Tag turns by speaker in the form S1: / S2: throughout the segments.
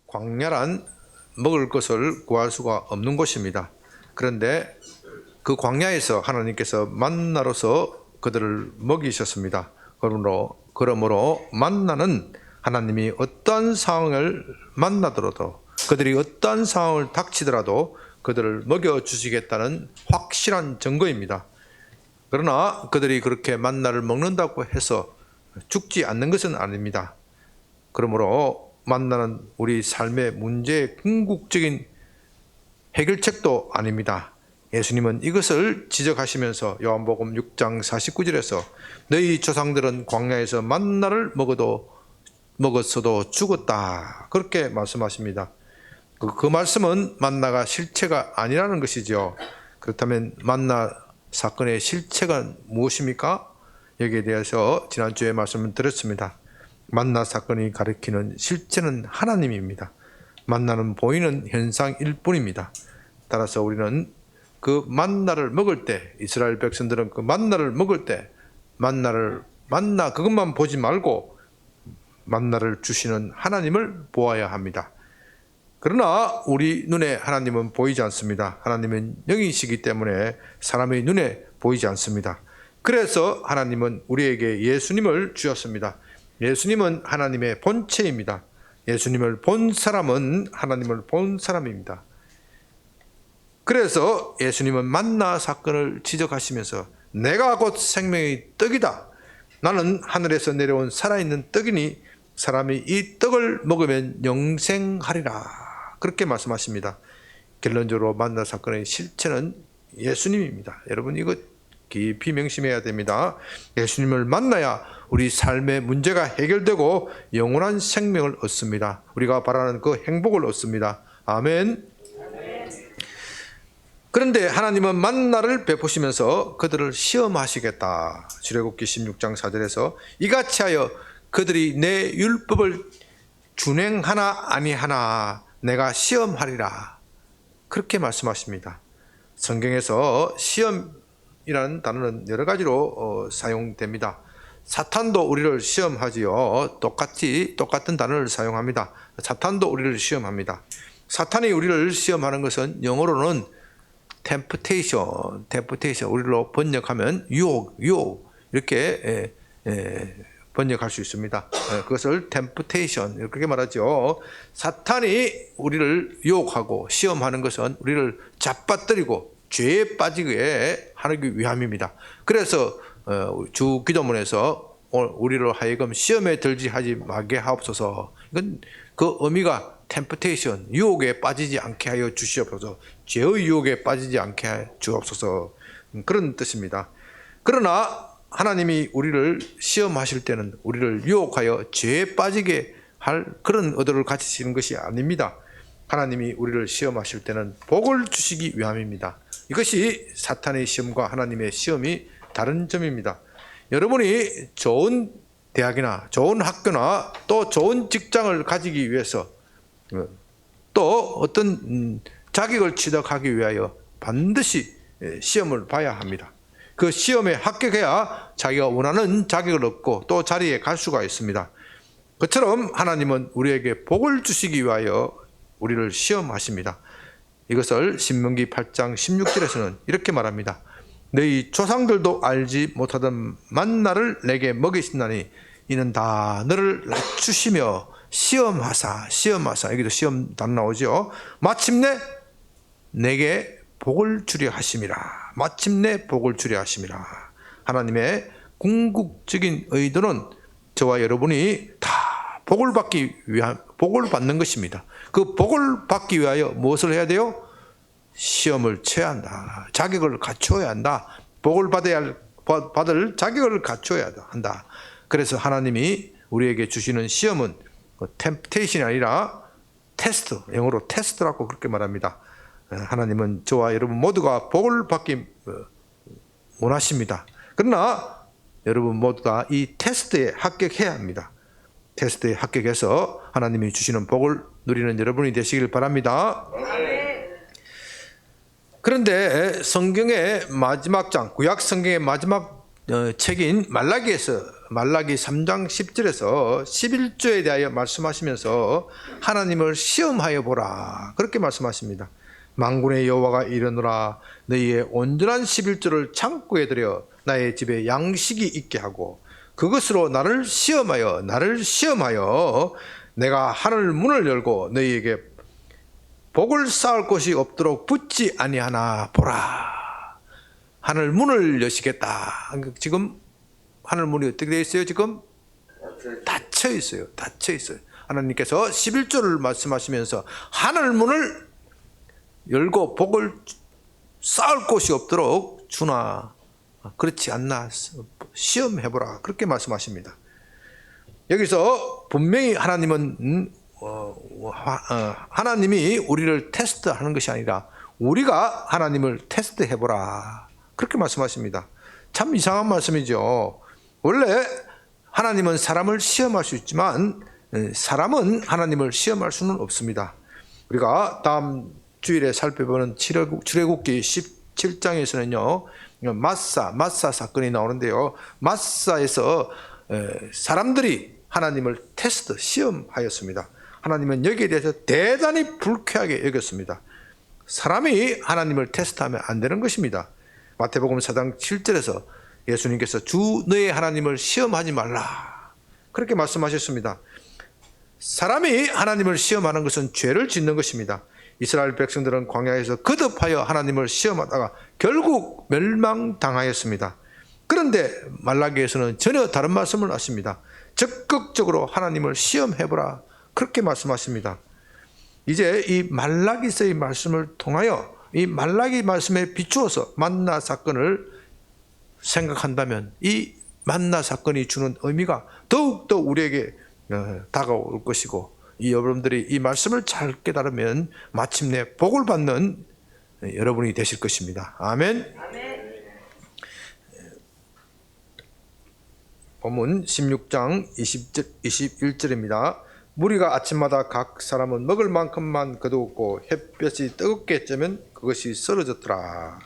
S1: 광야란 먹을 것을 구할 수가 없는 곳입니다. 그런데 그 광야에서 하나님께서 만나로서 그들을 먹이셨습니다. 그러므로 만나는 하나님이 어떠한 상황을 만나더라도, 그들이 어떠한 상황을 닥치더라도 그들을 먹여주시겠다는 확실한 증거입니다. 그러나 그들이 그렇게 만나를 먹는다고 해서 죽지 않는 것은 아닙니다. 그러므로 만나는 우리 삶의 문제의 궁극적인 해결책도 아닙니다. 예수님은 이것을 지적하시면서 요한복음 6장 49절에서 너희 조상들은 광야에서 만나를 먹었어도 죽었다, 그렇게 말씀하십니다. 그 말씀은 만나가 실체가 아니라는 것이죠. 그렇다면 만나 사건의 실체가 무엇입니까? 여기에 대해서 지난주에 말씀을 드렸습니다. 만나 사건이 가리키는 실체는 하나님입니다. 만나는 보이는 현상일 뿐입니다. 따라서 우리는 그 만나를 먹을 때, 이스라엘 백성들은 그 만나를 먹을 때 만나 그것만 보지 말고 만나를 주시는 하나님을 보아야 합니다. 그러나 우리 눈에 하나님은 보이지 않습니다. 하나님은 영이시기 때문에 사람의 눈에 보이지 않습니다. 그래서 하나님은 우리에게 예수님을 주셨습니다. 예수님은 하나님의 본체입니다. 예수님을 본 사람은 하나님을 본 사람입니다. 그래서 예수님은 만나 사건을 지적하시면서 내가 곧 생명의 떡이다. 나는 하늘에서 내려온 살아있는 떡이니 사람이 이 떡을 먹으면 영생하리라, 그렇게 말씀하십니다. 결론적으로 만나 사건의 실체는 예수님입니다. 여러분, 이거 깊이 명심해야 됩니다. 예수님을 만나야 우리 삶의 문제가 해결되고 영원한 생명을 얻습니다. 우리가 바라는 그 행복을 얻습니다. 아멘. 그런데 하나님은 만나를 베푸시면서 그들을 시험하시겠다. 출애굽기 16장 4절에서 이같이 하여 그들이 내 율법을 준행하나 아니하나 내가 시험하리라, 그렇게 말씀하십니다. 성경에서 시험이라는 단어는 여러 가지로 사용됩니다. 사탄도 우리를 시험하지요. 똑같은 단어를 사용합니다. 사탄도 우리를 시험합니다. 사탄이 우리를 시험하는 것은 영어로는 temptation, 우리로 번역하면 유혹 이렇게 번역할 수 있습니다. 그것을 temptation 이렇게 말하죠. 사탄이 우리를 유혹하고 시험하는 것은 우리를 잡아뜨리고 죄에 빠지게 하기 위함입니다. 그래서 주 기도문에서 우리로 하여금 시험에 들지 하지 말게 하옵소서, 이건 그 의미가 temptation, 유혹에 빠지지 않게 하여 주시옵소서, 죄의 유혹에 빠지지 않게 하여 주옵소서, 그런 뜻입니다. 그러나 하나님이 우리를 시험하실 때는 우리를 유혹하여 죄에 빠지게 할 그런 의도를 가지시는 것이 아닙니다. 하나님이 우리를 시험하실 때는 복을 주시기 위함입니다. 이것이 사탄의 시험과 하나님의 시험이 다른 점입니다. 여러분이 좋은 대학이나 좋은 학교나 또 좋은 직장을 가지기 위해서 또 어떤 자격을 취득하기 위하여 반드시 시험을 봐야 합니다. 그 시험에 합격해야 자기가 원하는 자격을 얻고 또 자리에 갈 수가 있습니다. 그처럼 하나님은 우리에게 복을 주시기 위하여 우리를 시험하십니다. 이것을 신명기 8장 16절에서는 이렇게 말합니다. 너희 조상들도 알지 못하던 만나를 내게 먹이신다니 이는 다 너를 낮추시며 시험하사, 여기도 시험 단어 나오죠. 마침내 내게 복을 주려 하심이라. 마침내 복을 주려 하심이라. 하나님의 궁극적인 의도는 저와 여러분이 다 복을 받는 것입니다. 그 복을 받기 위하여 무엇을 해야 돼요? 시험을 쳐야 한다. 자격을 갖춰야 한다. 복을 받을 자격을 갖춰야 한다. 그래서 하나님이 우리에게 주시는 시험은 템프테이션이 아니라 테스트, 영어로 테스트라고 그렇게 말합니다. 하나님은 저와 여러분 모두가 복을 받기 원하십니다. 그러나 여러분 모두가 이 테스트에 합격해야 합니다. 테스트에 합격해서 하나님이 주시는 복을 누리는 여러분이 되시길 바랍니다. 그런데 성경의 마지막 장, 구약 성경의 마지막 책인 말라기에서 말라기 3장 10절에서 11조에 대하여 말씀하시면서 하나님을 시험하여 보라 그렇게 말씀하십니다. 만군의 여호와가 이르노라 너희의 온전한 11조를 창고에 들여 나의 집에 양식이 있게 하고 그것으로 나를 시험하여 내가 하늘 문을 열고 너희에게 복을 쌓을 곳이 없도록 붙지 아니하나 보라. 하늘 문을 여시겠다. 지금 하늘 문이 어떻게 되어 있어요? 지금 닫혀 있어요. 하나님께서 11조를 말씀하시면서 하늘 문을 열고 복을 쌓을 곳이 없도록 주나 그렇지 않나 시험해보라 그렇게 말씀하십니다. 여기서 분명히 하나님은 하나님이 우리를 테스트하는 것이 아니라 우리가 하나님을 테스트해보라 그렇게 말씀하십니다. 참 이상한 말씀이죠. 원래 하나님은 사람을 시험할 수 있지만 사람은 하나님을 시험할 수는 없습니다. 우리가 다음 주일에 살펴보는 출애굽기 17장에서는요 마사 사건이 나오는데요. 마사에서 사람들이 하나님을 테스트 시험하였습니다. 하나님은 여기에 대해서 대단히 불쾌하게 여겼습니다. 사람이 하나님을 테스트하면 안 되는 것입니다. 마태복음 4장 7절에서 예수님께서 주 너의 하나님을 시험하지 말라 그렇게 말씀하셨습니다. 사람이 하나님을 시험하는 것은 죄를 짓는 것입니다. 이스라엘 백성들은 광야에서 거듭하여 하나님을 시험하다가 결국 멸망당하였습니다. 그런데 말라기에서는 전혀 다른 말씀을 하십니다. 적극적으로 하나님을 시험해보라 그렇게 말씀하십니다. 이제 이 말라기서의 말씀을 통하여 이 말라기 말씀에 비추어서 만나 사건을 생각한다면 이 만나 사건이 주는 의미가 더욱더 우리에게 다가올 것이고 이 여러분들이 이 말씀을 잘 깨달으면 마침내 복을 받는 여러분이 되실 것입니다. 아멘. 본문 16장 21절입니다. 무리가 아침마다 각 사람은 먹을 만큼만 거두었고 햇볕이 뜨겁게 쬐면 그것이 썰어졌더라.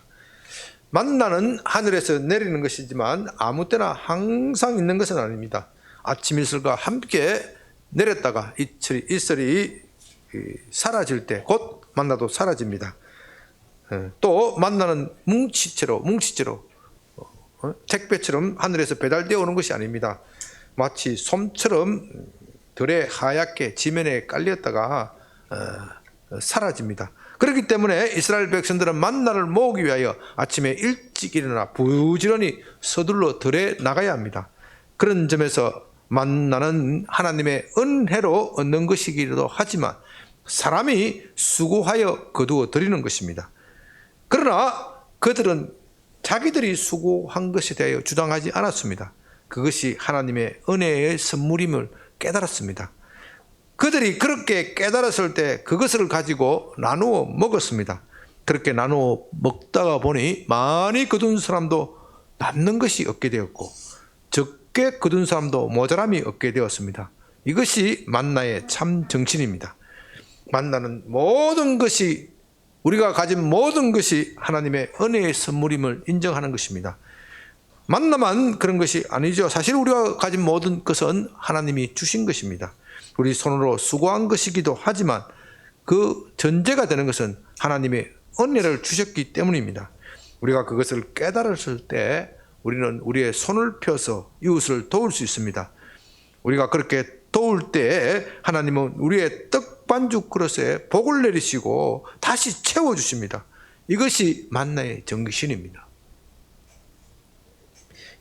S1: 만나는 하늘에서 내리는 것이지만 아무 때나 항상 있는 것은 아닙니다. 아침 이슬과 함께 내렸다가 이슬이 사라질 때 곧 만나도 사라집니다. 또 만나는 뭉치채로 택배처럼 하늘에서 배달되어 오는 것이 아닙니다. 마치 솜처럼 들에 하얗게 지면에 깔렸다가 사라집니다. 그렇기 때문에 이스라엘 백성들은 만나를 모으기 위하여 아침에 일찍 일어나 부지런히 서둘러 들에 나가야 합니다. 그런 점에서 만나는 하나님의 은혜로 얻는 것이기도 하지만 사람이 수고하여 거두어 드리는 것입니다. 그러나 그들은 자기들이 수고한 것에 대하여 주장하지 않았습니다. 그것이 하나님의 은혜의 선물임을 깨달았습니다. 그들이 그렇게 깨달았을 때 그것을 가지고 나누어 먹었습니다. 그렇게 나누어 먹다가 보니 많이 거둔 사람도 남는 것이 없게 되었고 적게 거둔 사람도 모자람이 없게 되었습니다. 이것이 만나의 참 정신입니다. 만나는 모든 것이 우리가 가진 모든 것이 하나님의 은혜의 선물임을 인정하는 것입니다. 만나만 그런 것이 아니죠. 사실 우리가 가진 모든 것은 하나님이 주신 것입니다. 우리 손으로 수고한 것이기도 하지만 그 전제가 되는 것은 하나님의 은혜를 주셨기 때문입니다. 우리가 그것을 깨달았을 때 우리는 우리의 손을 펴서 이웃을 도울 수 있습니다. 우리가 그렇게 도울 때 하나님은 우리의 떡 반죽 그릇에 복을 내리시고 다시 채워주십니다. 이것이 만나의 정신입니다.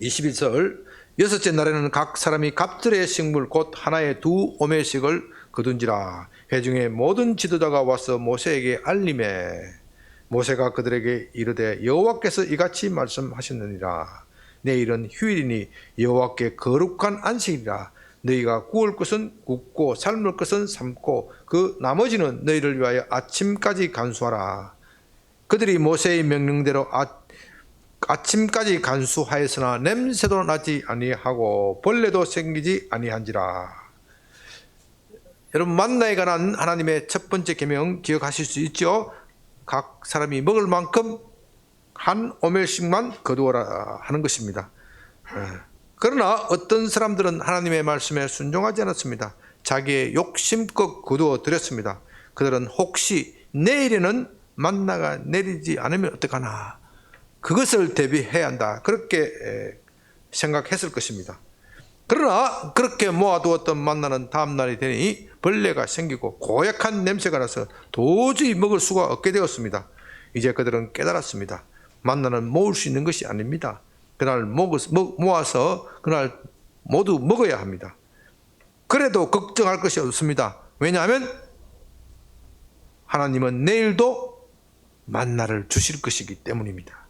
S1: 21절 여섯째 날에는 각 사람이 갑절의 식물 곧 하나의 두 오멜씩을 거둔지라. 회중의 모든 지도자가 와서 모세에게 알림해 모세가 그들에게 이르되 여호와께서 이같이 말씀하셨느니라. 내일은 휴일이니 여호와께 거룩한 안식이라. 너희가 구울 것은 굽고 삶을 것은 삶고 그 나머지는 너희를 위하여 아침까지 간수하라. 그들이 모세의 명령대로 아침까지 간수하였으나 냄새도 나지 아니하고 벌레도 생기지 아니한지라. 여러분 만나에 관한 하나님의 첫 번째 계명 기억하실 수 있죠? 각 사람이 먹을 만큼 한 오멜씩만 거두어라 하는 것입니다. 그러나 어떤 사람들은 하나님의 말씀에 순종하지 않았습니다. 자기의 욕심껏 거두어 들였습니다. 그들은 혹시 내일에는 만나가 내리지 않으면 어떡하나, 그것을 대비해야 한다, 그렇게 생각했을 것입니다. 그러나 그렇게 모아두었던 만나는 다음날이 되니 벌레가 생기고 고약한 냄새가 나서 도저히 먹을 수가 없게 되었습니다. 이제 그들은 깨달았습니다. 만나는 모을 수 있는 것이 아닙니다. 그날 모아서 그날 모두 먹어야 합니다. 그래도 걱정할 것이 없습니다. 왜냐하면 하나님은 내일도 만나를 주실 것이기 때문입니다.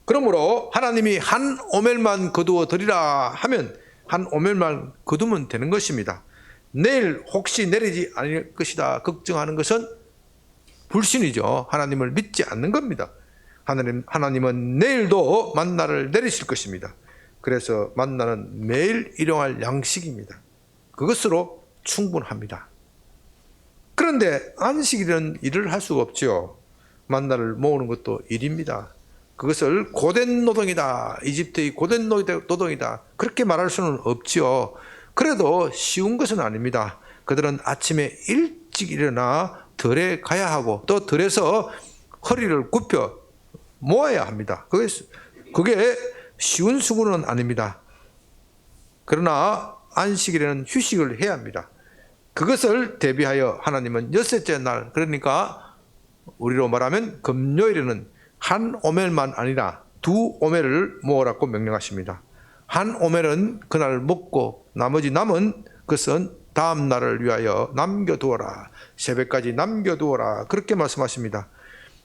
S1: 그러므로 하나님이 한 오멜만 거두어 드리라 하면 한 오멜만 거두면 되는 것입니다. 내일 혹시 내리지 않을 것이다 걱정하는 것은 불신이죠. 하나님을 믿지 않는 겁니다. 하나님은 내일도 만나를 내리실 것입니다. 그래서 만나는 매일 일용할 양식입니다. 그것으로 충분합니다. 그런데 안식일은 일을 할 수가 없죠. 만나를 모으는 것도 일입니다. 그것을 고된 노동이다, 이집트의 고된 노동이다, 그렇게 말할 수는 없지요. 그래도 쉬운 것은 아닙니다. 그들은 아침에 일찍 일어나 들에 가야 하고 또 들에서 허리를 굽혀 모아야 합니다. 그게 쉬운 수고는 아닙니다. 그러나 안식일에는 휴식을 해야 합니다. 그것을 대비하여 하나님은 여섯째 날, 그러니까 우리로 말하면 금요일에는 한 오멜만 아니라 두 오멜을 모으라고 명령하십니다. 한 오멜은 그날 먹고 나머지 남은 것은 다음 날을 위하여 남겨두어라, 새벽까지 남겨두어라, 그렇게 말씀하십니다.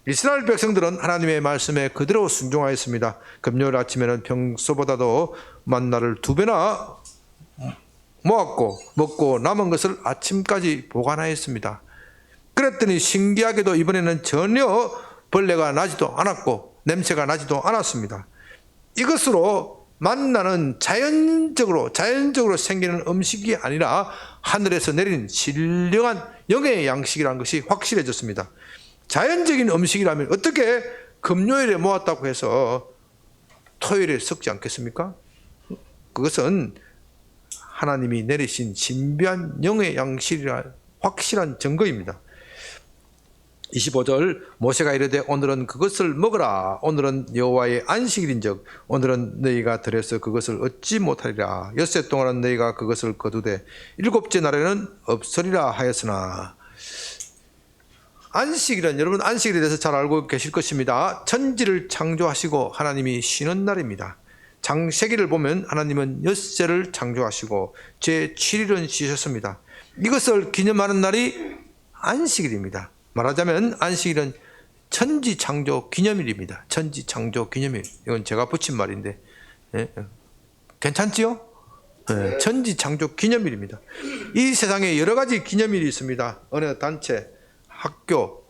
S1: 이스라엘 백성들은 하나님의 말씀에 그대로 순종하였습니다. 금요일 아침에는 평소보다도 만나를 2배나 모았고 먹고 남은 것을 아침까지 보관하였습니다. 그랬더니 신기하게도 이번에는 전혀 벌레가 나지도 않았고 냄새가 나지도 않았습니다. 이것으로 만나는 자연적으로 생기는 음식이 아니라 하늘에서 내린 신령한 영의 양식이라는 것이 확실해졌습니다. 자연적인 음식이라면 어떻게 금요일에 모았다고 해서 토요일에 썩지 않겠습니까? 그것은 하나님이 내리신 신비한 영의 양식이라 확실한 증거입니다. 25절, 모세가 이르되 오늘은 그것을 먹으라. 오늘은 여호와의 안식일인즉 오늘은 너희가 들에서 그것을 얻지 못하리라. 엿새 동안은 너희가 그것을 거두되 일곱째 날에는 없으리라 하였으나. 안식일은 여러분 안식일에 대해서 잘 알고 계실 것입니다. 천지를 창조하시고 하나님이 쉬는 날입니다. 창세기를 보면 하나님은 엿새를 창조하시고 제7일은 쉬셨습니다. 이것을 기념하는 날이 안식일입니다. 말하자면 안식일은 천지 창조 기념일입니다. 천지 창조 기념일. 이건 제가 붙인 말인데 괜찮지요? 천지 창조 기념일입니다. 이 세상에 여러 가지 기념일이 있습니다. 어느 단체, 학교,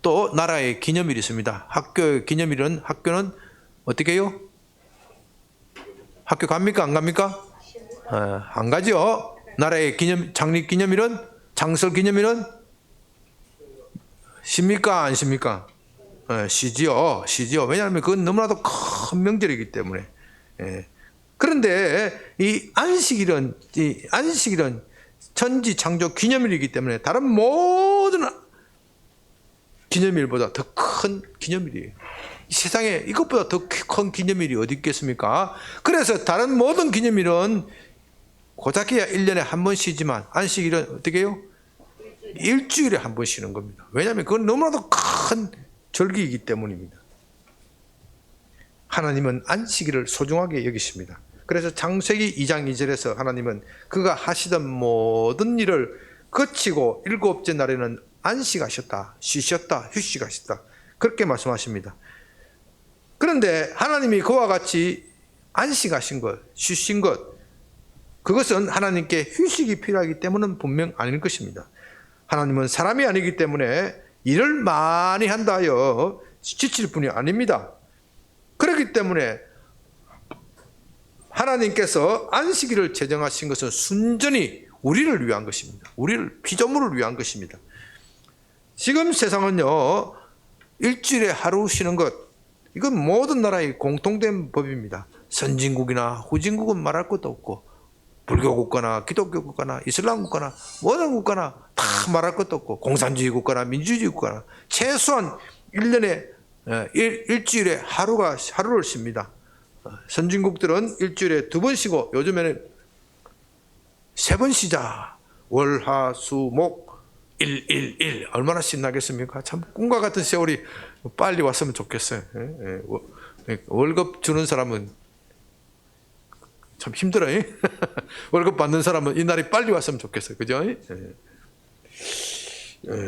S1: 또 나라의 기념일이 있습니다. 학교의 기념일은 학교는 어떻게 해요? 학교 갑니까? 안 갑니까? 안 가죠. 나라의 창립 기념일은, 창설 기념일은 쉽니까? 안 쉽니까? 쉬지요. 왜냐하면 그건 너무나도 큰 명절이기 때문에. 그런데 이 안식일은 천지 창조 기념일이기 때문에 다른 모든 기념일보다 더 큰 기념일이에요. 이 세상에 이것보다 더 큰 기념일이 어디 있겠습니까? 그래서 다른 모든 기념일은 고작해야 1년에 한 번 쉬지만 안식일은 어떻게 해요? 일주일에 한 번 쉬는 겁니다. 왜냐하면 그건 너무나도 큰 절기이기 때문입니다. 하나님은 안식일을 소중하게 여기십니다. 그래서 창세기 2장 2절에서 하나님은 그가 하시던 모든 일을 거치고 일곱째 날에는 안식하셨다, 쉬셨다, 휴식하셨다, 그렇게 말씀하십니다. 그런데 하나님이 그와 같이 안식하신 것, 쉬신 것, 그것은 하나님께 휴식이 필요하기 때문은 분명 아닐 것입니다. 하나님은 사람이 아니기 때문에 일을 많이 한다 하여 지칠 분이 아닙니다. 그렇기 때문에 하나님께서 안식일을 제정하신 것은 순전히 우리를 위한 것입니다. 우리를 피조물을 위한 것입니다. 지금 세상은요, 일주일에 하루 쉬는 것, 이건 모든 나라의 공통된 법입니다. 선진국이나 후진국은 말할 것도 없고, 불교 국가나 기독교 국가나 이슬람 국가나 모든 국가나 다 말할 것도 없고, 공산주의 국가나 민주주의 국가나 최소한 1년에 일주일에 하루를 쉽니다. 선진국들은 일주일에 2번 쉬고 요즘에는 3번 쉬자. 월, 화, 수, 목 1 얼마나 신나겠습니까? 참 꿈과 같은 세월이 빨리 왔으면 좋겠어요. 월급 주는 사람은 참 힘들어요. 월급 받는 사람은 이 날이 빨리 왔으면 좋겠어요. 그죠?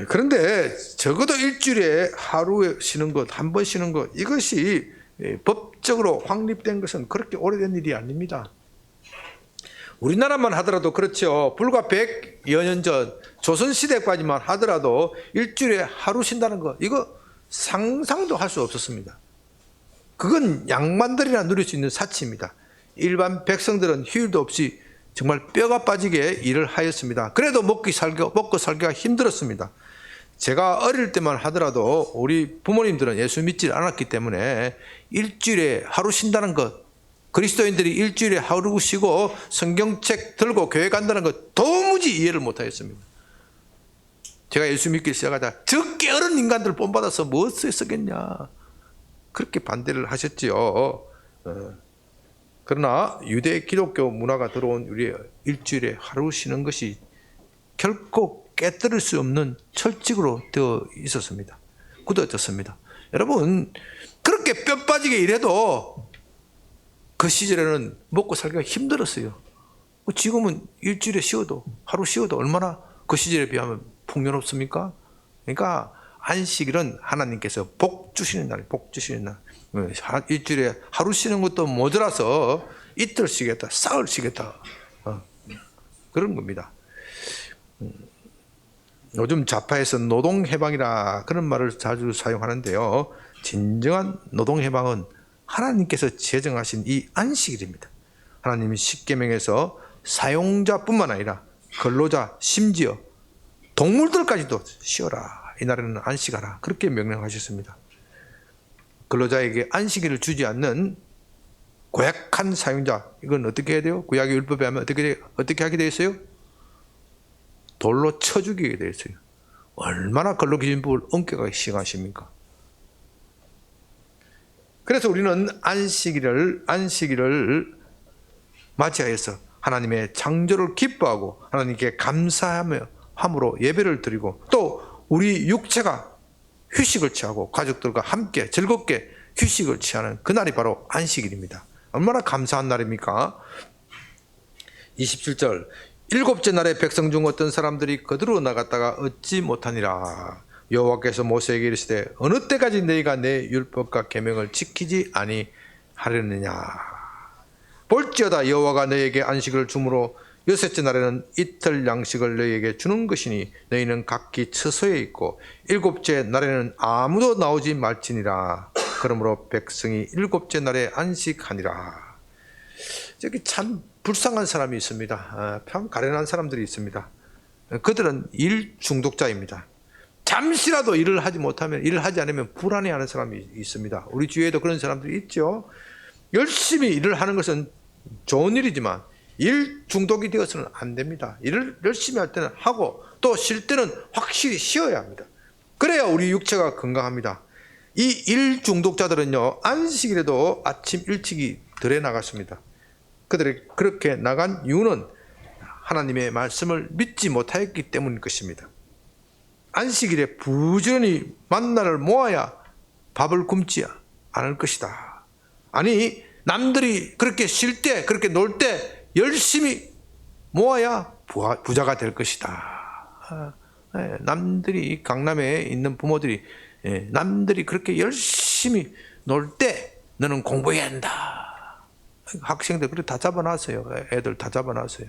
S1: 그런데 적어도 일주일에 하루에 쉬는 것, 한 번 쉬는 것, 이것이 법적으로 확립된 것은 그렇게 오래된 일이 아닙니다. 우리나라만 하더라도 그렇죠. 불과 100여 년 전 조선시대까지만 하더라도 일주일에 하루 쉰다는 거, 이거 상상도 할 수 없었습니다. 그건 양반들이나 누릴 수 있는 사치입니다. 일반 백성들은 휴일도 없이 정말 뼈가 빠지게 일을 하였습니다. 그래도 먹고 살기가 힘들었습니다. 제가 어릴 때만 하더라도 우리 부모님들은 예수 믿지 않았기 때문에 일주일에 하루 쉰다는 것, 그리스도인들이 일주일에 하루 쉬고 성경책 들고 교회 간다는 것 도무지 이해를 못하였습니다. 제가 예수 믿기 시작하자 저 게으른 인간들 본받아서 무엇을 쓰겠냐, 그렇게 반대를 하셨지요. 그러나 유대 기독교 문화가 들어온 우리 일주일에 하루 쉬는 것이 결코 깨뜨릴 수 없는 철칙으로 되어 있었습니다. 굳어졌습니다. 여러분, 그렇게 뼈 빠지게 일해도 그 시절에는 먹고 살기가 힘들었어요. 지금은 일주일에 쉬어도, 하루 쉬어도 얼마나 그 시절에 비하면 풍요롭습니까? 그러니까 안식일은 하나님께서 복 주시는 날, 복 주시는 날. 일주일에 하루 쉬는 것도 모자라서 이틀 쉬겠다, 사흘 쉬겠다, 그런 겁니다. 요즘 좌파에서 노동해방이라 그런 말을 자주 사용하는데요, 진정한 노동해방은 하나님께서 제정하신 이 안식일입니다. 하나님이 십계명에서 사용자뿐만 아니라 근로자, 심지어 동물들까지도 쉬어라, 이날에는 안식하라, 그렇게 명령하셨습니다. 근로자에게 안식일을 주지 않는 고약한 사용자, 이건 어떻게 해야 돼요? 구약의 율법에 하면 어떻게 하게 되어 있어요? 돌로 쳐 죽이게 되어 있어요. 얼마나 근로기준법을 엄격하게 시행하십니까? 그래서 우리는 안식일을 맞이하여서 하나님의 창조를 기뻐하고 하나님께 감사함으로 예배를 드리고, 또 우리 육체가 휴식을 취하고 가족들과 함께 즐겁게 휴식을 취하는 그날이 바로 안식일입니다. 얼마나 감사한 날입니까? 27절, 일곱째 날에 백성 중 어떤 사람들이 거두러 나갔다가 얻지 못하니라. 여호와께서 모세에게 이르시되 어느 때까지 너희가 내 율법과 계명을 지키지 아니하려느냐. 볼지어다 여호와가 너희에게 안식을 주므로 여섯째 날에는 이틀 양식을 너희에게 주는 것이니 너희는 각기 처소에 있고 일곱째 날에는 아무도 나오지 말지니라. 그러므로 백성이 일곱째 날에 안식하니라. 저기 참 불쌍한 사람이 있습니다. 참 가련한 사람들이 있습니다. 그들은 일 중독자입니다. 잠시라도 일을 하지 않으면 불안해하는 사람이 있습니다. 우리 주위에도 그런 사람들이 있죠. 열심히 일을 하는 것은 좋은 일이지만 일 중독이 되어서는 안 됩니다. 일을 열심히 할 때는 하고 또 쉴 때는 확실히 쉬어야 합니다. 그래야 우리 육체가 건강합니다. 이 일 중독자들은요, 안식일에도 아침 일찍이 들에 나갔습니다. 그들이 그렇게 나간 이유는 하나님의 말씀을 믿지 못하였기 때문일 것입니다. 안식일에 부지런히 만나를 모아야 밥을 굶지 않을 것이다. 아니, 남들이 그렇게 쉴 때, 그렇게 놀 때 열심히 모아야 부자가 될 것이다. 남들이, 강남에 있는 부모들이 남들이 그렇게 열심히 놀 때 너는 공부해야 한다. 학생들 그렇게 다 잡아놨어요. 애들 다 잡아놨어요.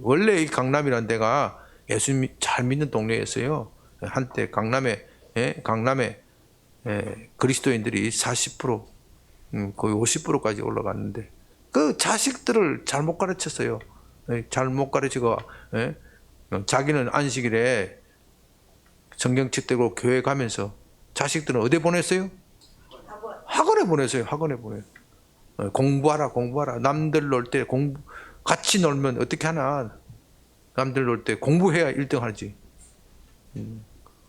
S1: 원래 이 강남이라는 데가 예수 잘 믿는 동네였어요. 한때 강남에 그리스도인들이 40%, 거의 50%까지 올라갔는데 그 자식들을 잘못 가르쳤어요. 잘못 가르치고 자기는 안식일에 성경책 들고 교회 가면서 자식들은 어디 보냈어요? 학원에 보냈어요. 학원에 보내요. 공부하라. 남들 놀 때 같이 놀면 어떻게 하나. 남들 놀 때 공부해야 1등 하지.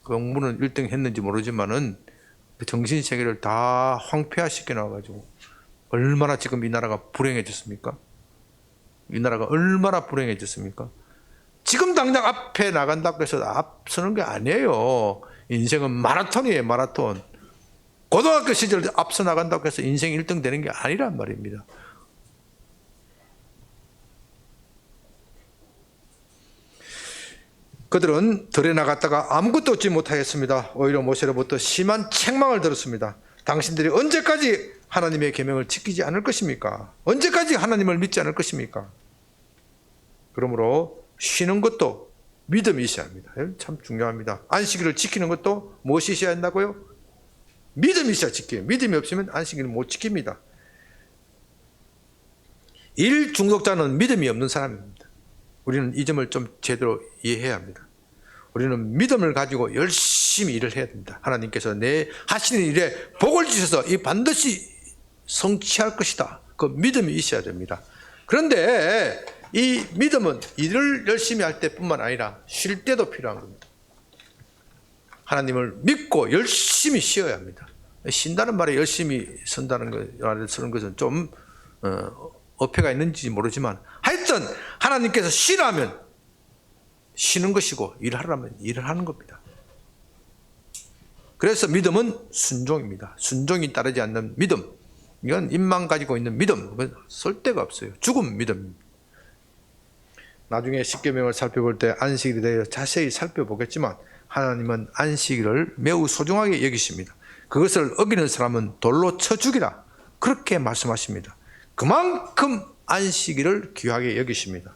S1: 공부는 1등 했는지 모르지만은 정신세계를 다 황폐화시켜 놔가지고 얼마나 지금 이 나라가 불행해졌습니까? 이 나라가 얼마나 불행해졌습니까? 지금 당장 앞에 나간다고 해서 앞서는 게 아니에요. 인생은 마라톤이에요, 마라톤. 고등학교 시절 앞서 나간다고 해서 인생 1등 되는 게 아니란 말입니다. 그들은 들에 나갔다가 아무것도 얻지 못하였습니다. 오히려 모세로부터 심한 책망을 들었습니다. 당신들이 언제까지 하나님의 계명을 지키지 않을 것입니까? 언제까지 하나님을 믿지 않을 것입니까? 그러므로 쉬는 것도 믿음이 있어야 합니다. 참 중요합니다. 안식일을 지키는 것도 무엇이 있어야 한다고요? 믿음이 있어야 지켜요. 믿음이 없으면 안식일을 못 지킵니다. 일 중독자는 믿음이 없는 사람입니다. 우리는 이 점을 좀 제대로 이해해야 합니다. 우리는 믿음을 가지고 열심히 일을 해야 됩니다. 하나님께서 내 하시는 일에 복을 주셔서 이 반드시 성취할 것이다. 그 믿음이 있어야 됩니다. 그런데 이 믿음은 일을 열심히 할 때뿐만 아니라 쉴 때도 필요한 겁니다. 하나님을 믿고 열심히 쉬어야 합니다. 쉰다는 말에 열심히 말을 쓰는 것은 좀 어폐가 있는지 모르지만 하여튼 하나님께서 쉬라면 쉬는 것이고 일하라면 일을 하는 겁니다. 그래서 믿음은 순종입니다. 순종이 따르지 않는 믿음, 이건 입만 가지고 있는 믿음, 쓸 데가 없어요. 죽은 믿음입니다. 나중에 십계명을 살펴볼 때 안식일에 대해 자세히 살펴보겠지만 하나님은 안식일을 매우 소중하게 여기십니다. 그것을 어기는 사람은 돌로 쳐 죽이라, 그렇게 말씀하십니다. 그만큼 안식일을 귀하게 여기십니다.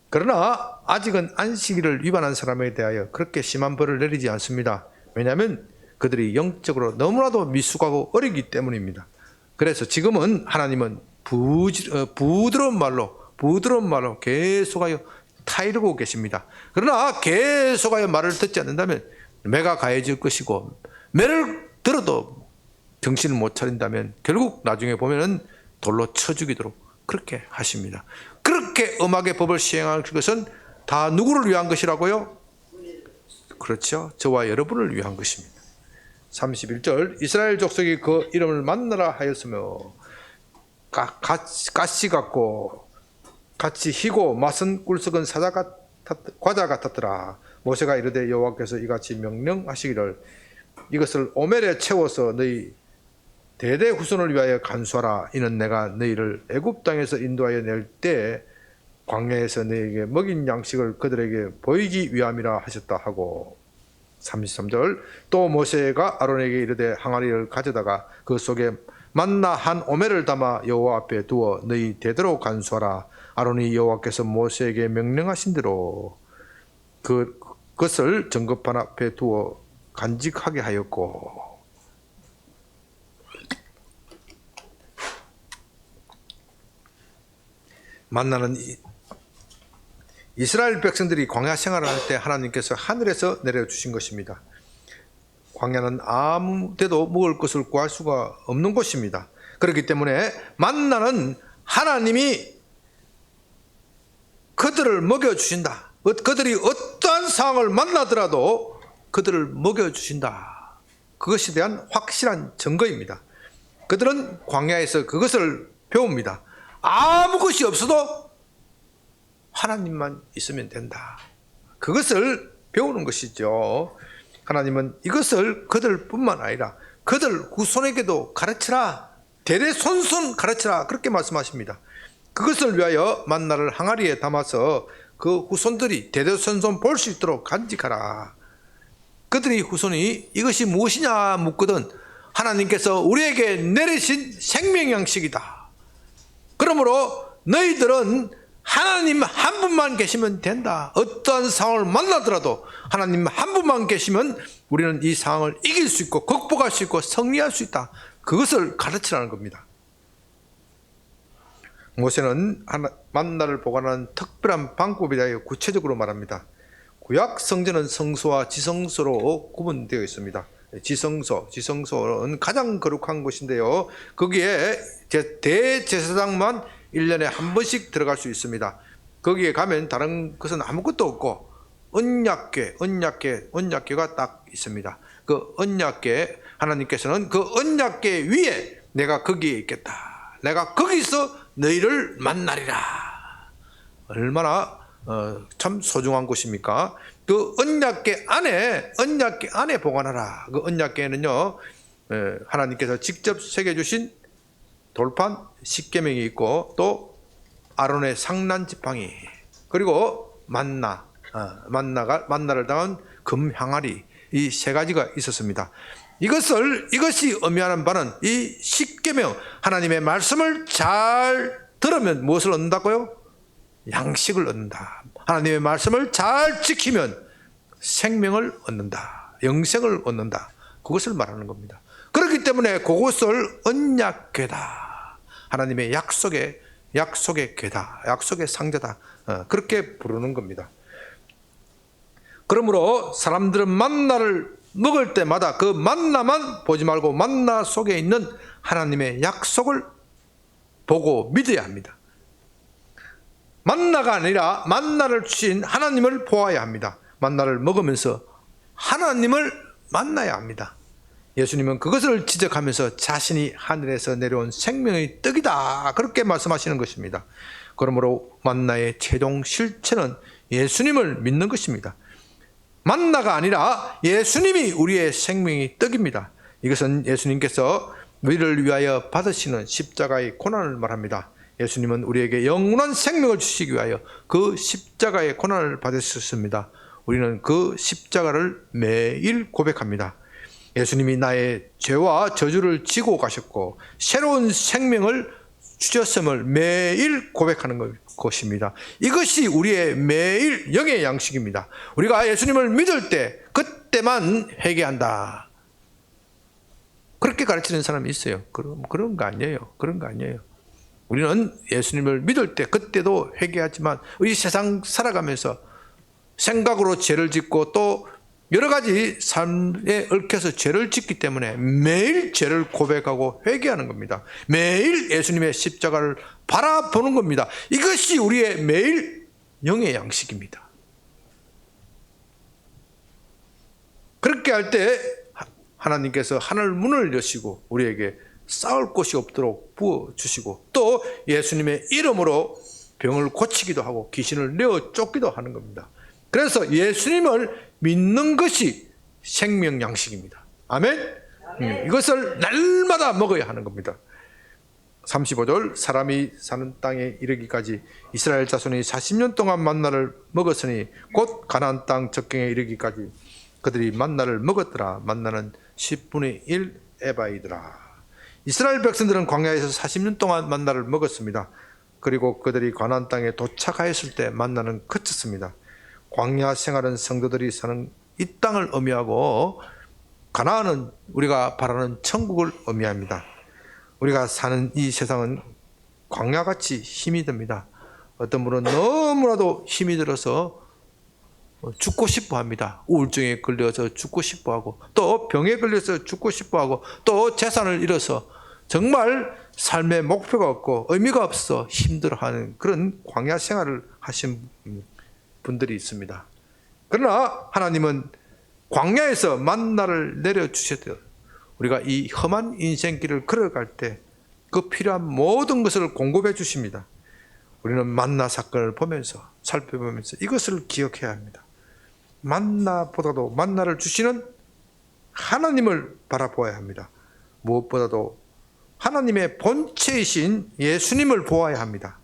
S1: 그러나 아직은 안식일을 위반한 사람에 대하여 그렇게 심한 벌을 내리지 않습니다. 왜냐하면 그들이 영적으로 너무나도 미숙하고 어리기 때문입니다. 그래서 지금은 하나님은 부드러운 말로 계속하여 타이르고 계십니다. 그러나 계속하여 말을 듣지 않는다면 매가 가해질 것이고, 매를 들어도 정신을 못 차린다면 결국 나중에 보면은 돌로 쳐 죽이도록 그렇게 하십니다. 그렇게 엄하게 법을 시행할 것은 다 누구를 위한 것이라고요? 그렇죠. 저와 여러분을 위한 것입니다. 31절, 이스라엘 족속이 그 이름을 만나라 하였으며 가시 같고 같이 희고 맛은 꿀썩은 과자 같았더라. 모세가 이르되 여호와께서 이같이 명령하시기를 이것을 오멜에 채워서 너희 대대 후손을 위하여 간수하라. 이는 내가 너희를 애굽 땅에서 인도하여 낼 때 광야에서 너희에게 먹인 양식을 그들에게 보이기 위함이라 하셨다 하고, 33절, 또 모세가 아론에게 이르되 항아리를 가져다가 그 속에 만나 한 오멜을 담아 여호와 앞에 두어 너희 대대로 간수하라. 아론이 여호와께서 모세에게 명령하신 대로 그것을 전급판 앞에 두어 간직하게 하였고, 만나는 이스라엘 백성들이 광야 생활을 할 때 하나님께서 하늘에서 내려주신 것입니다. 광야는 아무 데도 먹을 것을 구할 수가 없는 곳입니다. 그렇기 때문에 만나는 하나님이 그들을 먹여주신다. 그들이 어떠한 상황을 만나더라도 그들을 먹여주신다. 그것에 대한 확실한 증거입니다. 그들은 광야에서 그것을 배웁니다. 아무 것이 없어도 하나님만 있으면 된다. 그것을 배우는 것이죠. 하나님은 이것을 그들뿐만 아니라 그들 후손에게도 가르치라. 대대손손 가르치라. 그렇게 말씀하십니다. 그것을 위하여 만나를 항아리에 담아서 그 후손들이 대대손손 볼 수 있도록 간직하라. 그들이 후손이 이것이 무엇이냐 묻거든 하나님께서 우리에게 내리신 생명양식이다. 그러므로 너희들은 하나님 한 분만 계시면 된다. 어떠한 상황을 만나더라도 하나님 한 분만 계시면 우리는 이 상황을 이길 수 있고 극복할 수 있고 승리할 수 있다. 그것을 가르치라는 겁니다. 모세는 만나를 보관하는 특별한 방법에 대하여 구체적으로 말합니다. 구약 성전은 성소와 지성소로 구분되어 있습니다. 지성소는 가장 거룩한 곳인데요. 거기에 대제사장만 1년에 한 번씩 들어갈 수 있습니다. 거기에 가면 다른 것은 아무것도 없고 언약궤가 딱 있습니다. 그 언약궤, 하나님께서는 그 언약궤 위에 내가 거기에 있겠다. 내가 거기서 너희를 만나리라. 얼마나 참 소중한 곳입니까? 그 언약궤 안에 보관하라. 그 언약궤는요, 하나님께서 직접 새겨주신 돌판 십계명이 있고, 또 아론의 상난 지팡이, 그리고 만나를 담은 금 항아리, 이 세 가지가 있었습니다. 이것이 의미하는 바는 이 십계명, 하나님의 말씀을 잘 들으면 무엇을 얻는다고요? 양식을 얻는다. 하나님의 말씀을 잘 지키면 생명을 얻는다. 영생을 얻는다. 그것을 말하는 겁니다. 그렇기 때문에 그것을 언약궤다. 하나님의 약속의 궤다. 약속의 상자다. 그렇게 부르는 겁니다. 그러므로 사람들은 만나를 먹을 때마다 그 만나만 보지 말고 만나 속에 있는 하나님의 약속을 보고 믿어야 합니다. 만나가 아니라 만나를 주신 하나님을 보아야 합니다. 만나를 먹으면서 하나님을 만나야 합니다. 예수님은 그것을 지적하면서 자신이 하늘에서 내려온 생명의 떡이다, 그렇게 말씀하시는 것입니다. 그러므로 만나의 최종 실체는 예수님을 믿는 것입니다. 만나가 아니라 예수님이 우리의 생명의 떡입니다. 이것은 예수님께서 우리를 위하여 받으시는 십자가의 고난을 말합니다. 예수님은 우리에게 영원한 생명을 주시기 위하여 그 십자가의 고난을 받으셨습니다. 우리는 그 십자가를 매일 고백합니다. 예수님이 나의 죄와 저주를 지고 가셨고 새로운 생명을 주셨음을 매일 고백하는 것입니다. 이것이 우리의 매일 영의 양식입니다. 우리가 예수님을 믿을 때 그때만 회개한다, 그렇게 가르치는 사람이 있어요. 그런 거 아니에요. 그런 거 아니에요. 우리는 예수님을 믿을 때 그때도 회개하지만 우리 세상 살아가면서 생각으로 죄를 짓고 또 여러 가지 삶에 얽혀서 죄를 짓기 때문에 매일 죄를 고백하고 회개하는 겁니다. 매일 예수님의 십자가를 바라보는 겁니다. 이것이 우리의 매일 영의 양식입니다. 그렇게 할 때 하나님께서 하늘 문을 여시고 우리에게 싸울 곳이 없도록 부어주시고 또 예수님의 이름으로 병을 고치기도 하고 귀신을 내어 쫓기도 하는 겁니다. 그래서 예수님을 믿는 것이 생명 양식입니다. 아멘? 이것을 날마다 먹어야 하는 겁니다. 35절, 사람이 사는 땅에 이르기까지 이스라엘 자손이 40년 동안 만나를 먹었으니 곧 가나안 땅 적경에 이르기까지 그들이 만나를 먹었더라. 만나는 10분의 1 에바이더라. 이스라엘 백성들은 광야에서 40년 동안 만나를 먹었습니다. 그리고 그들이 가나안 땅에 도착하였을 때 만나는 그쳤습니다. 광야 생활은 성도들이 사는 이 땅을 의미하고 가나안은 우리가 바라는 천국을 의미합니다. 우리가 사는 이 세상은 광야같이 힘이 듭니다. 어떤 분은 너무나도 힘이 들어서 죽고 싶어 합니다. 우울증에 걸려서 죽고 싶어 하고 또 병에 걸려서 죽고 싶어 하고 또 재산을 잃어서 정말 삶의 목표가 없고 의미가 없어 힘들어하는 그런 광야 생활을 하신 분들이 있습니다. 그러나 하나님은 광야에서 만나를 내려주셨대요. 우리가 이 험한 인생길을 걸어갈 때 그 필요한 모든 것을 공급해 주십니다. 우리는 만나 사건을 보면서 살펴보면서 이것을 기억해야 합니다. 만나보다도 만나를 주시는 하나님을 바라보아야 합니다. 무엇보다도 하나님의 본체이신 예수님을 보아야 합니다.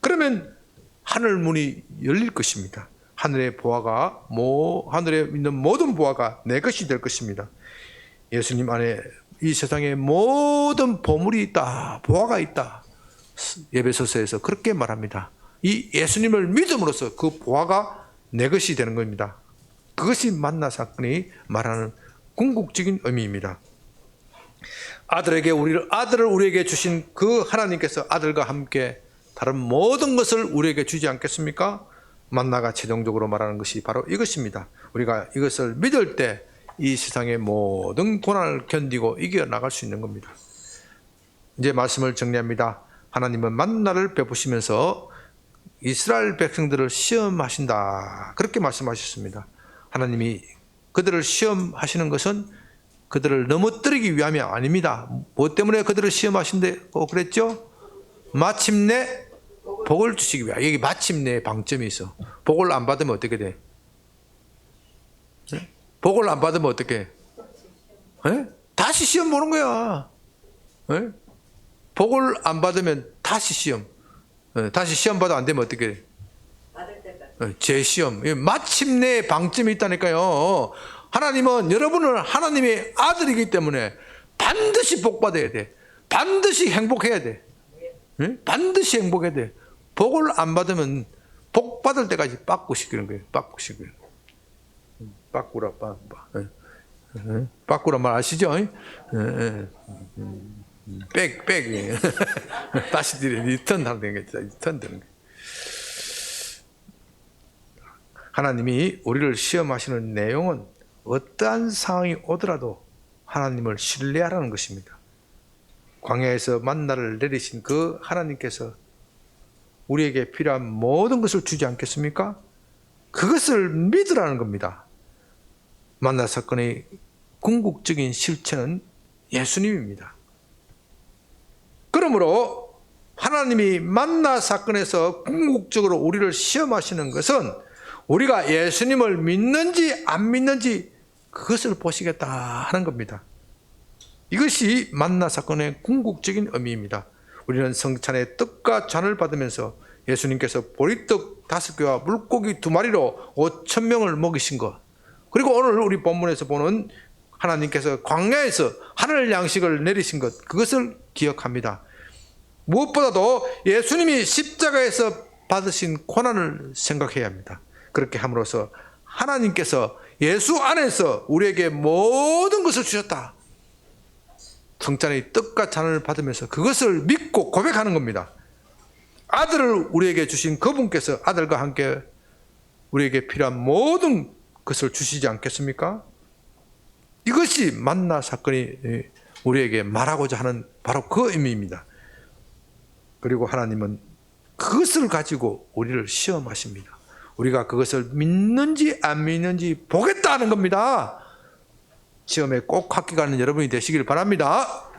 S1: 그러면 하늘 문이 열릴 것입니다. 하늘의 보화가 하늘에 있는 모든 보화가 내 것이 될 것입니다. 예수님 안에 이 세상에 모든 보물이 있다, 보화가 있다. 에베소서에서 그렇게 말합니다. 이 예수님을 믿음으로써 그 보화가 내 것이 되는 겁니다. 그것이 만나 사건이 말하는 궁극적인 의미입니다. 아들을 우리에게 주신 그 하나님께서 아들과 함께 다른 모든 것을 우리에게 주지 않겠습니까? 만나가 최종적으로 말하는 것이 바로 이것입니다. 우리가 이것을 믿을 때 이 세상의 모든 고난을 견디고 이겨나갈 수 있는 겁니다. 이제 말씀을 정리합니다. 하나님은 만나를 베푸시면서 이스라엘 백성들을 시험하신다, 그렇게 말씀하셨습니다. 하나님이 그들을 시험하시는 것은 그들을 넘어뜨리기 위함이 아닙니다. 뭐 때문에 그들을 시험하신다고 그랬죠? 마침내 복을 주시기 위하여. 여기 마침내 방점이 있어. 복을 안 받으면 어떻게 돼? 복을 안 받으면 어떻게 해? 다시 시험 보는 거야. 복을 안 받으면 다시 시험. 다시 시험 받아 안 되면 어떻게 돼? 재시험. 마침내 방점이 있다니까요. 하나님은 여러분을 하나님의 아들이기 때문에 반드시 복 받아야 돼. 반드시 행복해야 돼. 반드시 행복해야 돼. 복을 안 받으면 복 받을 때까지 빠꾸시키는 거예요. 빠꾸시키는 거예요. 빠꾸라, 빠꾸라 말 아시죠? 백. 다시 리턴 하는 게 리턴 되는 거예요. 하나님이 우리를 시험하시는 내용은 어떠한 상황이 오더라도 하나님을 신뢰하라는 것입니다. 광야에서 만나를 내리신 그 하나님께서 우리에게 필요한 모든 것을 주지 않겠습니까? 그것을 믿으라는 겁니다. 만나 사건의 궁극적인 실체는 예수님입니다. 그러므로 하나님이 만나 사건에서 궁극적으로 우리를 시험하시는 것은 우리가 예수님을 믿는지 안 믿는지 그것을 보시겠다 하는 겁니다. 이것이 만나 사건의 궁극적인 의미입니다. 우리는 성찬의 떡과 잔을 받으면서 예수님께서 보리떡 5개와 물고기 2마리로 5,000명을 먹이신 것, 그리고 오늘 우리 본문에서 보는 하나님께서 광야에서 하늘 양식을 내리신 것, 그것을 기억합니다. 무엇보다도 예수님이 십자가에서 받으신 고난을 생각해야 합니다. 그렇게 함으로써 하나님께서 예수 안에서 우리에게 모든 것을 주셨다, 성찬의 떡과 잔을 받으면서 그것을 믿고 고백하는 겁니다. 아들을 우리에게 주신 그분께서 아들과 함께 우리에게 필요한 모든 것을 주시지 않겠습니까? 이것이 만나 사건이 우리에게 말하고자 하는 바로 그 의미입니다. 그리고 하나님은 그것을 가지고 우리를 시험하십니다. 우리가 그것을 믿는지 안 믿는지 보겠다는 겁니다. 시험에 꼭 합격하는 여러분이 되시길 바랍니다.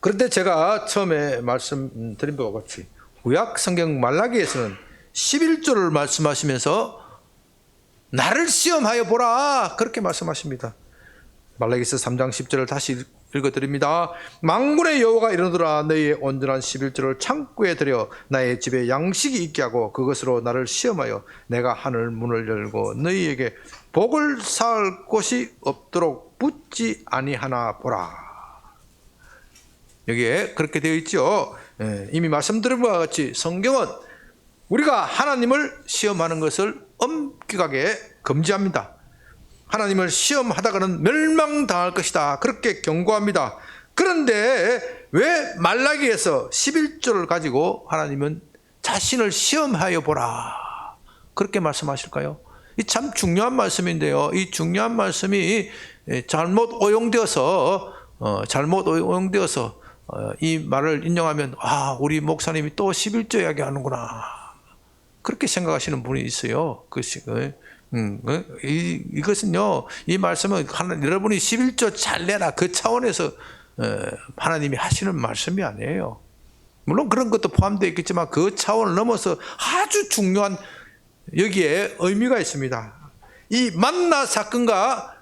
S1: 그런데 제가 처음에 말씀드린 바와 같이 구약 성경 말라기에서는 11조를 말씀하시면서 나를 시험하여 보라, 그렇게 말씀하십니다. 말라기서 3장 10절을 다시 읽어드립니다. 만군의 여호와가 이르노라, 너희의 온전한 11조를 창고에 들여 나의 집에 양식이 있게 하고 그것으로 나를 시험하여 내가 하늘 문을 열고 너희에게 복을 쌓을 곳이 없도록 붙지 아니하나 보라. 여기에 그렇게 되어 있죠. 이미 말씀드린 바와 같이 성경은 우리가 하나님을 시험하는 것을 엄격하게 금지합니다. 하나님을 시험하다가는 멸망당할 것이다, 그렇게 경고합니다. 그런데 왜 말라기에서 11조를 가지고 하나님은 자신을 시험하여 보라, 그렇게 말씀하실까요? 이 참 중요한 말씀인데요, 이 중요한 말씀이 잘못 오용되어서 이 말을 인용하면 우리 목사님이 또 11조 이야기하는구나, 그렇게 생각하시는 분이 있어요. 이것은요, 이 말씀은 여러분이 11조 잘 내라, 그 차원에서 하나님이 하시는 말씀이 아니에요. 물론 그런 것도 포함되어 있겠지만 그 차원을 넘어서 아주 중요한 여기에 의미가 있습니다. 이 만나 사건과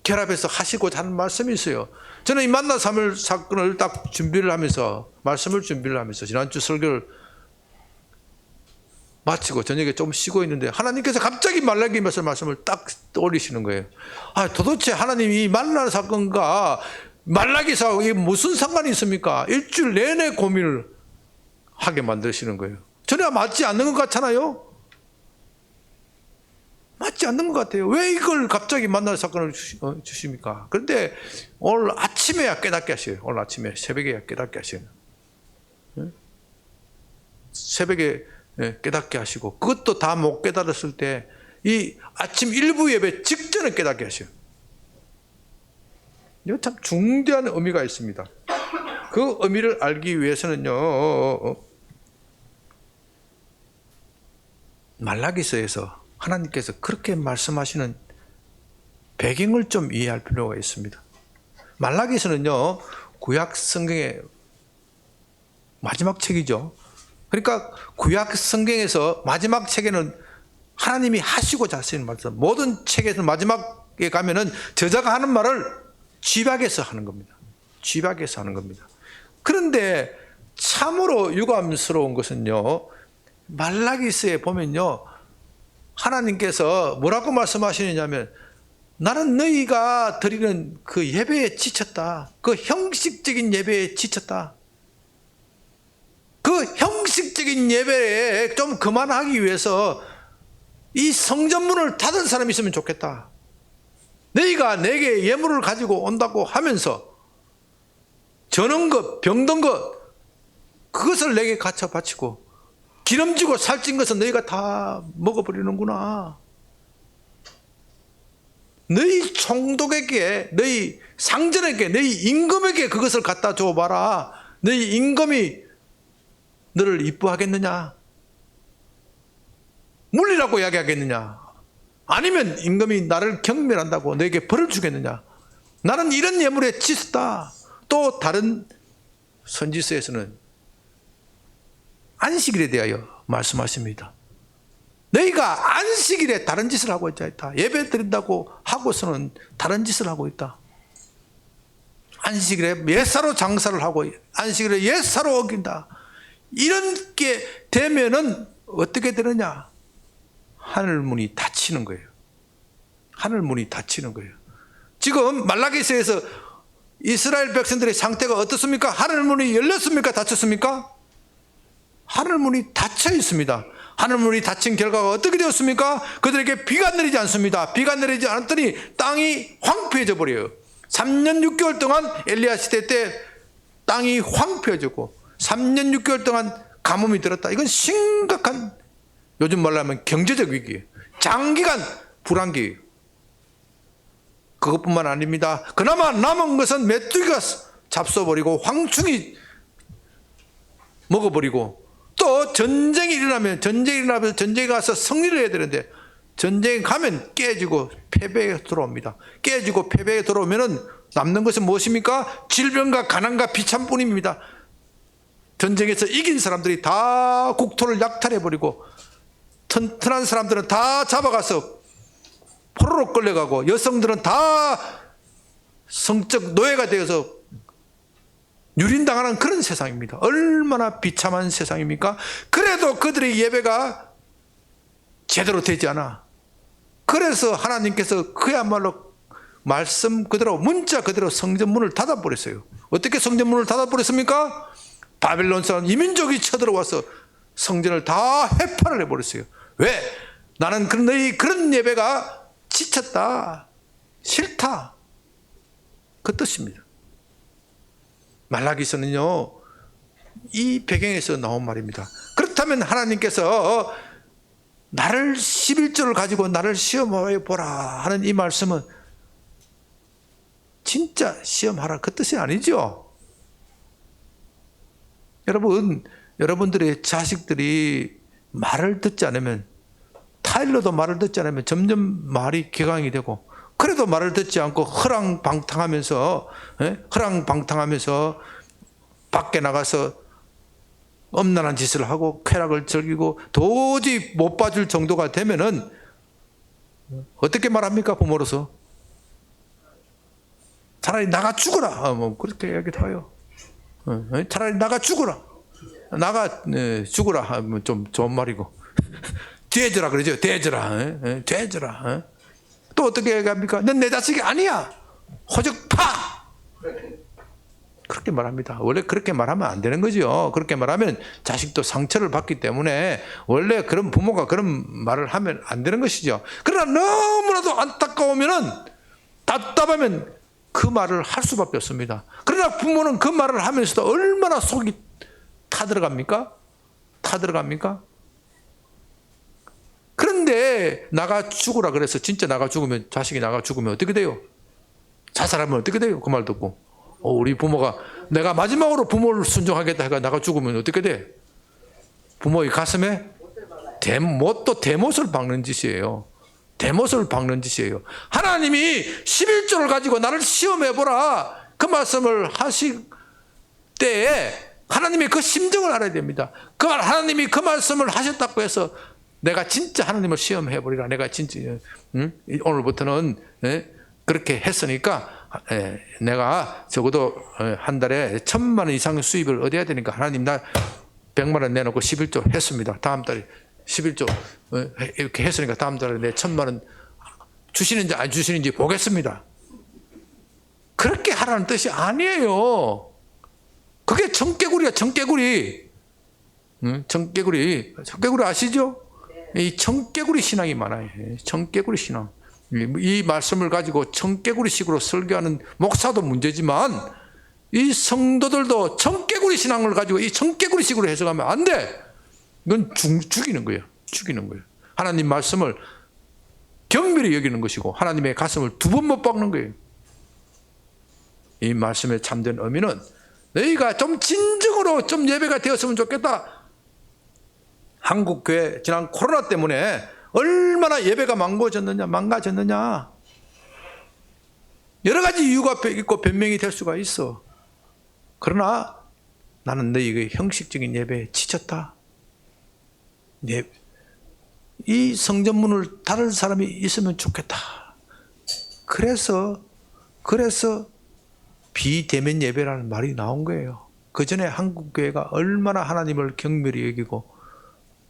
S1: 결합해서 하시고자 하는 말씀이 있어요. 저는 이 만나 사건을 딱 준비를 하면서, 말씀을 준비를 하면서 지난주 설교를 마치고 저녁에 좀 쉬고 있는데 하나님께서 갑자기 말라기 말씀을 딱 떠올리시는 거예요. 도대체 하나님이 이 만나 사건과 말라기사하고 이게 무슨 상관이 있습니까? 일주일 내내 고민을 하게 만드시는 거예요. 전혀 맞지 않는 것 같잖아요. 맞지 않는 것 같아요. 왜 이걸 갑자기 만날 사건을 주십니까? 그런데 오늘 아침에야 깨닫게 하셔요. 오늘 아침에 새벽에야 깨닫게 하셔요. 새벽에 깨닫게 하시고, 그것도 다 못 깨달았을 때 이 아침 일부 예배 직전에 깨닫게 하셔요. 이거 참 중대한 의미가 있습니다. 그 의미를 알기 위해서는요, 말라기서에서 하나님께서 그렇게 말씀하시는 배경을 좀 이해할 필요가 있습니다. 말라기서는요, 구약 성경의 마지막 책이죠. 그러니까 구약 성경에서 마지막 책에는 하나님이 하시고자 하시는 말씀, 모든 책에서 마지막에 가면은 저자가 하는 말을 쥐박에서 하는 겁니다. 쥐박에서 하는 겁니다. 그런데 참으로 유감스러운 것은요, 말라기서에 보면요, 하나님께서 뭐라고 말씀하시느냐면, 나는 너희가 드리는 그 예배에 지쳤다. 그 형식적인 예배에 지쳤다. 그 형식적인 예배에 좀 그만하기 위해서 이 성전문을 닫은 사람이 있으면 좋겠다. 너희가 내게 예물을 가지고 온다고 하면서 저는 것, 병든 것, 그것을 내게 갖춰 바치고 기름지고 살찐 것은 너희가 다 먹어버리는구나. 너희 총독에게, 너희 상전에게, 너희 임금에게 그것을 갖다 줘봐라. 너희 임금이 너를 이뻐하겠느냐? 물리라고 이야기하겠느냐? 아니면 임금이 나를 경멸한다고 너에게 벌을 주겠느냐? 나는 이런 예물에 지쳤다. 또 다른 선지서에서는 안식일에 대하여 말씀하십니다. 너희가 안식일에 다른 짓을 하고 있다. 예배 드린다고 하고서는 다른 짓을 하고 있다. 안식일에 예사로 장사를 하고 안식일에 예사로 어긴다. 이런 게 되면은 어떻게 되느냐? 하늘문이 닫히는 거예요. 하늘문이 닫히는 거예요. 지금 말라기서에서 이스라엘 백성들의 상태가 어떻습니까? 하늘문이 열렸습니까? 닫혔습니까? 하늘문이 닫혀 있습니다. 하늘문이 닫힌 결과가 어떻게 되었습니까? 그들에게 비가 내리지 않습니다. 비가 내리지 않았더니 땅이 황폐해져 버려요. 3년 6개월 동안 엘리야 시대 때 땅이 황폐해지고 3년 6개월 동안 가뭄이 들었다. 이건 심각한, 요즘 말로 하면 경제적 위기예요. 장기간 불황기예요. 그것뿐만 아닙니다. 그나마 남은 것은 메뚜기가 잡숴버리고 황충이 먹어버리고, 또 전쟁이 일어나면 전쟁에 가서 승리를 해야 되는데 전쟁에 가면 깨지고 패배에 들어옵니다. 깨지고 패배에 들어오면은 남는 것은 무엇입니까? 질병과 가난과 비참뿐입니다. 전쟁에서 이긴 사람들이 다 국토를 약탈해버리고 튼튼한 사람들은 다 잡아가서 포로로 끌려가고 여성들은 다 성적 노예가 되어서 유린당하는 그런 세상입니다. 얼마나 비참한 세상입니까? 그래도 그들의 예배가 제대로 되지 않아. 그래서 하나님께서 그야말로 말씀 그대로, 문자 그대로 성전문을 닫아버렸어요. 어떻게 성전문을 닫아버렸습니까? 바벨론 사람 이민족이 쳐들어와서 성전을 다 회파를 해버렸어요. 왜? 나는 너희 그런 예배가 지쳤다, 싫다, 그 뜻입니다. 말라기서는요, 이 배경에서 나온 말입니다. 그렇다면 하나님께서 나를 11조를 가지고 나를 시험해 보라 하는 이 말씀은 진짜 시험하라 그 뜻이 아니죠. 여러분들의 자식들이 말을 듣지 않으면, 타일러도 말을 듣지 않으면 점점 말이 격앙이 되고, 그래도 말을 듣지 않고 허랑방탕하면서 밖에 나가서 엄난한 짓을 하고 쾌락을 즐기고 도저히 못 봐줄 정도가 되면은 어떻게 말합니까? 부모로서 차라리 나가 죽어라, 뭐 그렇게 이야기해요. 차라리 나가 죽어라, 나가 죽어라, 좀 좋은 말이고 돼져라 그러죠. 돼져라, 돼져라. 또 어떻게 얘기합니까? 넌 내 자식이 아니야, 호적 파, 그렇게 말합니다. 원래 그렇게 말하면 안 되는 거죠. 그렇게 말하면 자식도 상처를 받기 때문에 원래 그런 부모가 그런 말을 하면 안 되는 것이죠. 그러나 너무나도 안타까우면은, 답답하면 그 말을 할 수밖에 없습니다. 그러나 부모는 그 말을 하면서도 얼마나 속이 타들어갑니까? 그런데 진짜 나가 죽으라 그래서 진짜 나가 죽으면, 자식이 나가 죽으면 어떻게 돼요? 자살하면 어떻게 돼요? 그 말 듣고. 우리 부모가 내가 마지막으로 부모를 순종하겠다 해가 나가 죽으면 어떻게 돼? 부모의 가슴에 또 대못을 박는 짓이에요. 대못을 박는 짓이에요. 하나님이 11조를 가지고 나를 시험해보라, 그 말씀을 하실 때에 하나님의 그 심정을 알아야 됩니다. 하나님이 그 말씀을 하셨다고 해서 내가 진짜 하나님을 시험해보리라, 내가 진짜 오늘부터는 그렇게 했으니까 내가 적어도 한 달에 1,000만 원 이상의 수입을 얻어야 되니까 하나님 나 100만 원 내놓고 11조 했습니다. 다음 달에 11조 이렇게 했으니까 다음 달에 내 1,000만 원 주시는지 안 주시는지 보겠습니다. 그렇게 하라는 뜻이 아니에요. 그게 청개구리야, 청개구리. 청개구리 아시죠? 이 청개구리 신앙이 많아요. 청개구리 신앙. 이 말씀을 가지고 청개구리식으로 설교하는 목사도 문제지만 이 성도들도 청개구리 신앙을 가지고 이 청개구리식으로 해석하면 안 돼. 이건 죽이는 거예요. 죽이는 거예요. 하나님 말씀을 경멸히 여기는 것이고 하나님의 가슴을 2번 못 박는 거예요. 이 말씀의 참된 의미는 너희가 좀 진정으로 좀 예배가 되었으면 좋겠다. 한국교회 지난 코로나 때문에 얼마나 예배가 망가졌느냐. 여러 가지 이유가 있고 변명이 될 수가 있어. 그러나 나는 너희의 형식적인 예배에 지쳤다. 이 성전문을 닫을 사람이 있으면 좋겠다. 그래서 비대면 예배라는 말이 나온 거예요. 그 전에 한국교회가 얼마나 하나님을 경멸히 여기고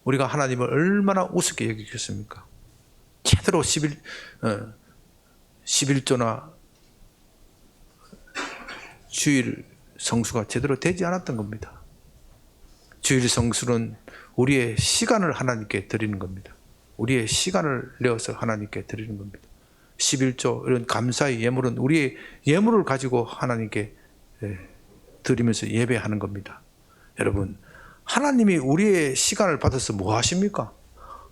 S1: 우리가 하나님을 얼마나 우습게 여기겠습니까? 제대로 11조나 주일 성수가 제대로 되지 않았던 겁니다. 주일 성수는 우리의 시간을 하나님께 드리는 겁니다. 우리의 시간을 내어서 하나님께 드리는 겁니다. 11조 이런 감사의 예물은 우리의 예물을 가지고 하나님께 드리면서 예배하는 겁니다. 여러분, 하나님이 우리의 시간을 받아서 뭐 하십니까?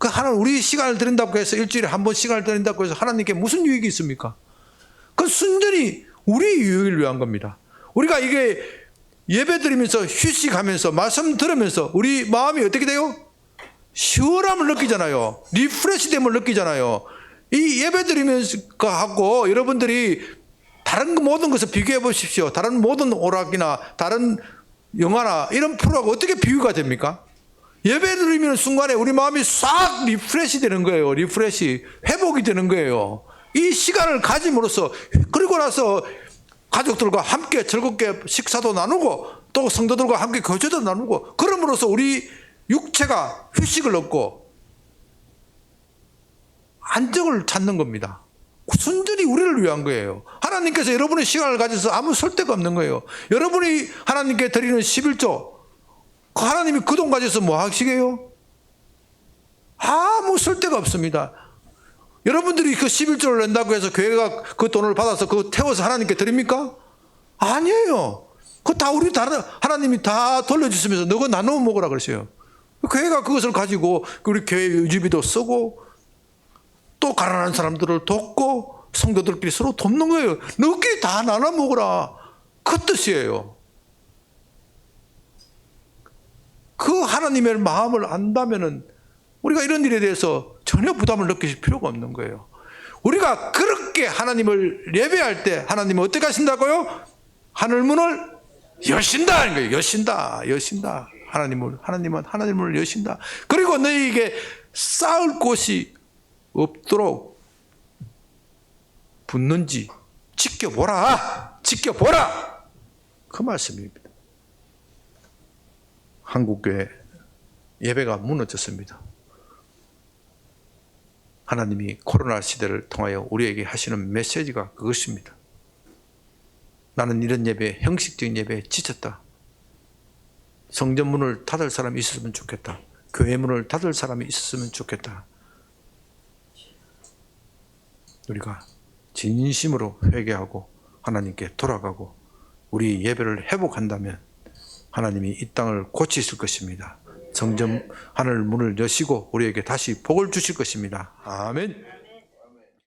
S1: 하나님 우리 시간을 드린다고 해서 일주일에 한 번 시간을 드린다고 해서 하나님께 무슨 유익이 있습니까? 그 순전히 우리의 유익을 위한 겁니다. 우리가 이게 예배 드리면서 휴식하면서 말씀 들으면서 우리 마음이 어떻게 돼요? 시원함을 느끼잖아요. 리프레시됨을 느끼잖아요. 이 예배 드리면서 하고 여러분들이 다른 모든 것을 비교해 보십시오. 다른 모든 오락이나 다른 영화나 이런 프로하고 어떻게 비교가 됩니까? 예배 드리는 순간에 우리 마음이 싹 리프레시 되는 거예요. 리프레시, 회복이 되는 거예요. 이 시간을 가짐으로써 그리고 나서 가족들과 함께 즐겁게 식사도 나누고 또 성도들과 함께 교제도 나누고 그럼으로써 우리 육체가 휴식을 얻고 안정을 찾는 겁니다. 순전히 우리를 위한 거예요. 하나님께서 여러분의 시간을 가져서 아무 설득 없는 거예요. 여러분이 하나님께 드리는 11조 하나님이 그 돈 가져서 뭐 하시게요? 아무 설득 없습니다. 여러분들이 그 11조를 낸다고 해서 교회가 그 돈을 받아서 그거 태워서 하나님께 드립니까? 아니에요. 하나님이 다 돌려주시면서 너가 나눠 먹으라 그러세요. 교회가 그것을 가지고 우리 교회 유지비도 쓰고 또 가난한 사람들을 돕고 성도들끼리 서로 돕는 거예요. 너끼리 다 나눠 먹으라. 그 뜻이에요. 그 하나님의 마음을 안다면은 우리가 이런 일에 대해서 전혀 부담을 느끼실 필요가 없는 거예요. 우리가 그렇게 하나님을 예배할 때 하나님은 어떻게 하신다고요? 하늘문을 여신다는 거예요. 여신다. 하나님은 하나님을 여신다. 그리고 너희에게 쌓을 곳이 없도록 붙는지 지켜보라. 그 말씀입니다. 한국교회 예배가 무너졌습니다. 하나님이 코로나 시대를 통하여 우리에게 하시는 메시지가 그것입니다. 나는 이런 예배, 형식적인 예배에 지쳤다. 성전문을 닫을 사람이 있었으면 좋겠다. 교회 문을 닫을 사람이 있었으면 좋겠다. 우리가 진심으로 회개하고 하나님께 돌아가고 우리 예배를 회복한다면 하나님이 이 땅을 고치실 것입니다. 성전 하늘 문을 여시고 우리에게 다시 복을 주실 것입니다. 아멘.